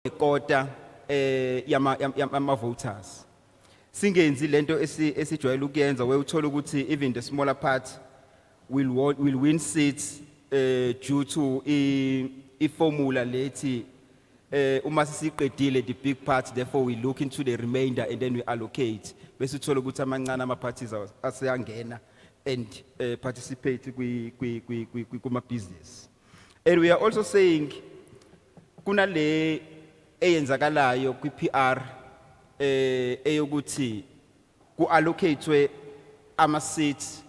Kota yama voters. Singenzi lento esijwayele ukuyenza where uthola ukuthi even the smaller part will win seats due to a formula leti uma sisiqedile the big parts, therefore we look into the remainder and then we allocate bese uthola ukuthi amancane ama parties aseyangena and participate kuma business. And we are also saying kunale eyenzakalayo kwi PR eyokuthi ku allocate ama seats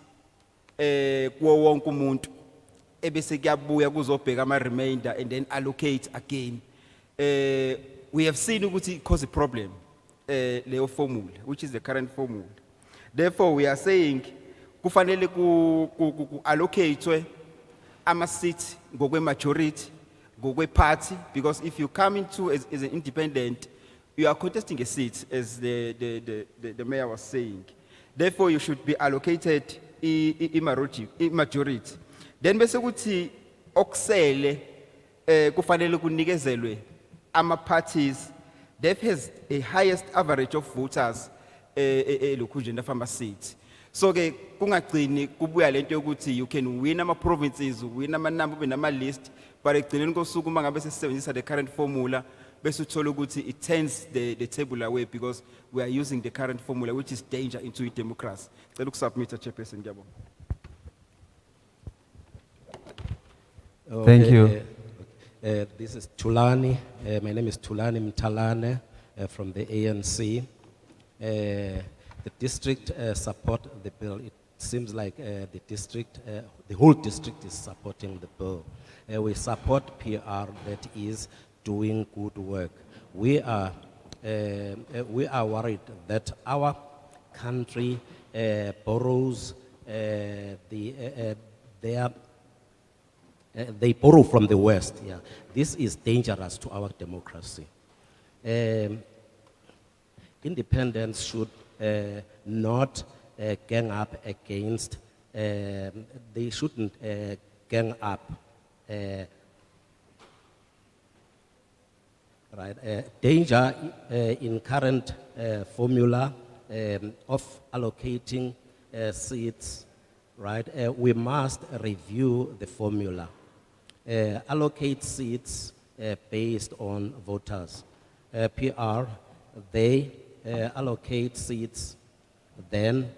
kuwo wonke umuntu ebese kuyabuya kuzobheka ama remainder and then allocate again. We have seen ukuthi it cause a problem leyo formula, which is the current formula. Therefore we are saying kufanele ku allocate ama seats ngokwe majority ngokwe party, because if you come into as an independent, you are contesting a seat, as the mayor was saying. Therefore you should be allocated a majority. Then bese kuthi okusele kufanele kunikezelwe ama parties that has a highest average of voters elokhunjeni afama seats. So ke kungagcini kubuya lento yokuthi you can win ama provinces, win ama number, win ama list, but ekugcineni kosuku uma ngabe sesebenzisa the current formula bese uthola ukuthi it turns the table away because we are using the current formula, which is danger into a democracy. Cela ukusubmit Chaiperson, ngiyabonga. Thank you. This is Tulani. My name is Tulani Mtalane from the ANC. The district support the bill. It seems like the whole district is supporting the bill. We support PR that is doing good work. We are worried that our country borrows they borrow from the West. Yeah, this is dangerous to our democracy. Independents should not gang up against. They shouldn't gang up. Danger in current formula of allocating seats. Right, we must review the formula. Allocate seats based on voters. PR, they allocate seats, then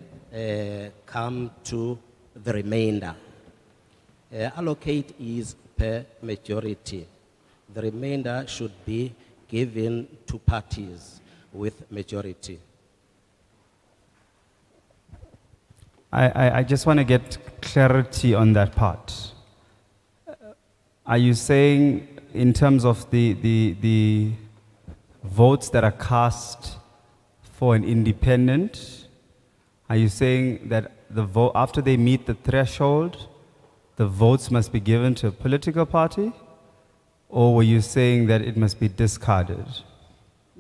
come to the remainder. Allocate is per majority. The remainder should be given to parties with majority. I just want to get clarity on that part. Are you saying in terms of the votes that are cast for an independent, are you saying that the vote, after they meet the threshold, the votes must be given to a political party? Or were you saying that it must be discarded?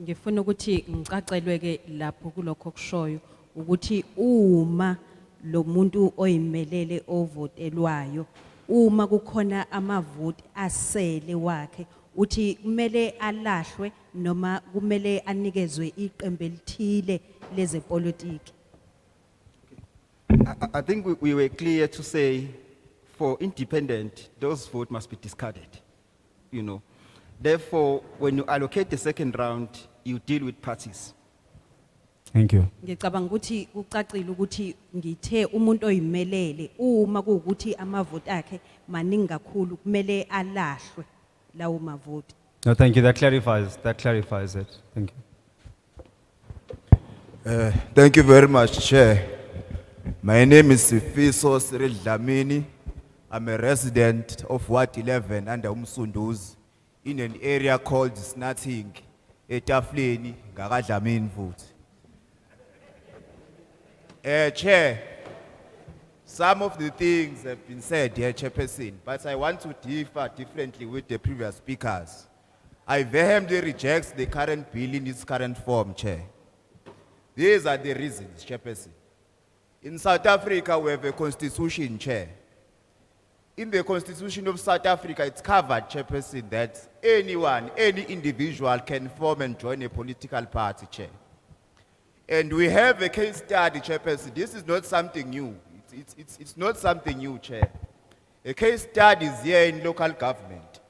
Ngifuna ukuthi ngicacelwe ke lapho kulokho kushoyo ukuthi uma lo muntu oyimelele ovotelwayo uma kukhona amavoti asele wakhe uthi kumele alahlwe noma kumele anikezwe iqembu elithile lezepolitiki. I think we were clear to say for independent those votes must be discarded. You know, therefore, when you allocate the second round, you deal with parties. Thank you. Ngicabanga ukuthi kucacile ukuthi ngithe umuntu oyimelele uma kuukuthi amavoti akhe maningi kakhulu kumele alahlwe lawo mavoti. No, thank you. That clarifies it. Thank you. Thank you very much, Chair. My name is Sifiso Cyril Dlamini. I'm a resident of Ward 11 under Umsunduz in an area called Snating, Etafleni, Gagadlamin vote. Chair, some of the things have been said here, Chaiperson, but I want to differ differently with the previous speakers. I vehemently reject the current bill in its current form, Chair. These are the reasons, Chaiperson. In South Africa, we have a constitution, Chair. In the Constitution of South Africa, it's covered, Chairperson, that anyone, any individual can form and join a political party, Chair. And we have a case study, Chairperson. This is not something new. It's not something new, Chair. A case study is here in local government.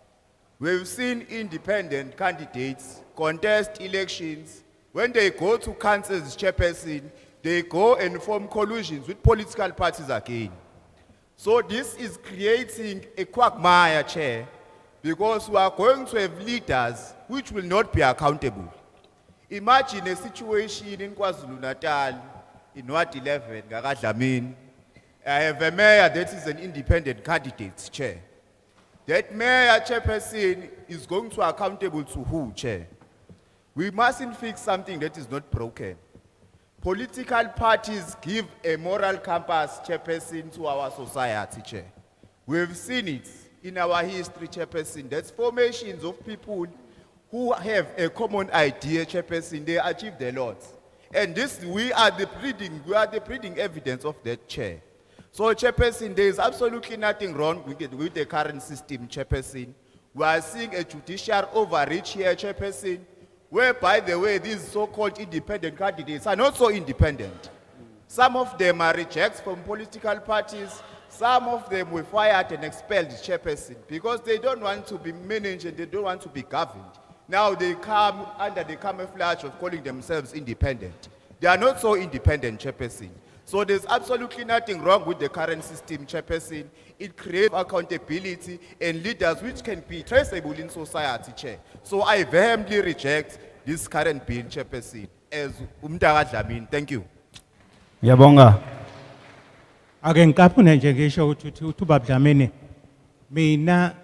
We've seen independent candidates contest elections. When they go to councils, Chairperson, they go and form collusions with political parties again. So this is creating a quagmire, Chair, because we are going to have leaders which will not be accountable. Imagine a situation in KwaZulu-Natal, in Ward 11, Gagadlamin. I have a mayor that is an independent candidate, Chair. That mayor, Chairperson, is going to accountable to who, Chair? We mustn't fix something that is not broken. Political parties give a moral compass, Chairperson, to our society, Chair. We've seen it in our history, Chairperson. That's formations of people who have a common idea, Chairperson. They achieve a lot. And this, we are the breeding evidence of that, Chair. So, Chairperson, there is absolutely nothing wrong with the current system, Chairperson. We are seeing a judicial overreach here, Chairperson, where, by the way, these so-called independent candidates are not so independent. Some of them are rejects from political parties. Some of them were fired and expelled, Chairperson, because they don't want to be managed and they don't want to be governed. Now they come under the camouflage of calling themselves independent. They are not so independent, Chairperson. So there's absolutely nothing wrong with the current system, Chairperson. It creates accountability and leaders which can be traceable in society, Chair. So I vehemently reject this current bill, Chairperson, as Dlamini. Thank you. Yabonga. Ake ngikapho nje ngisho ukuthi uBaba Dlamini mina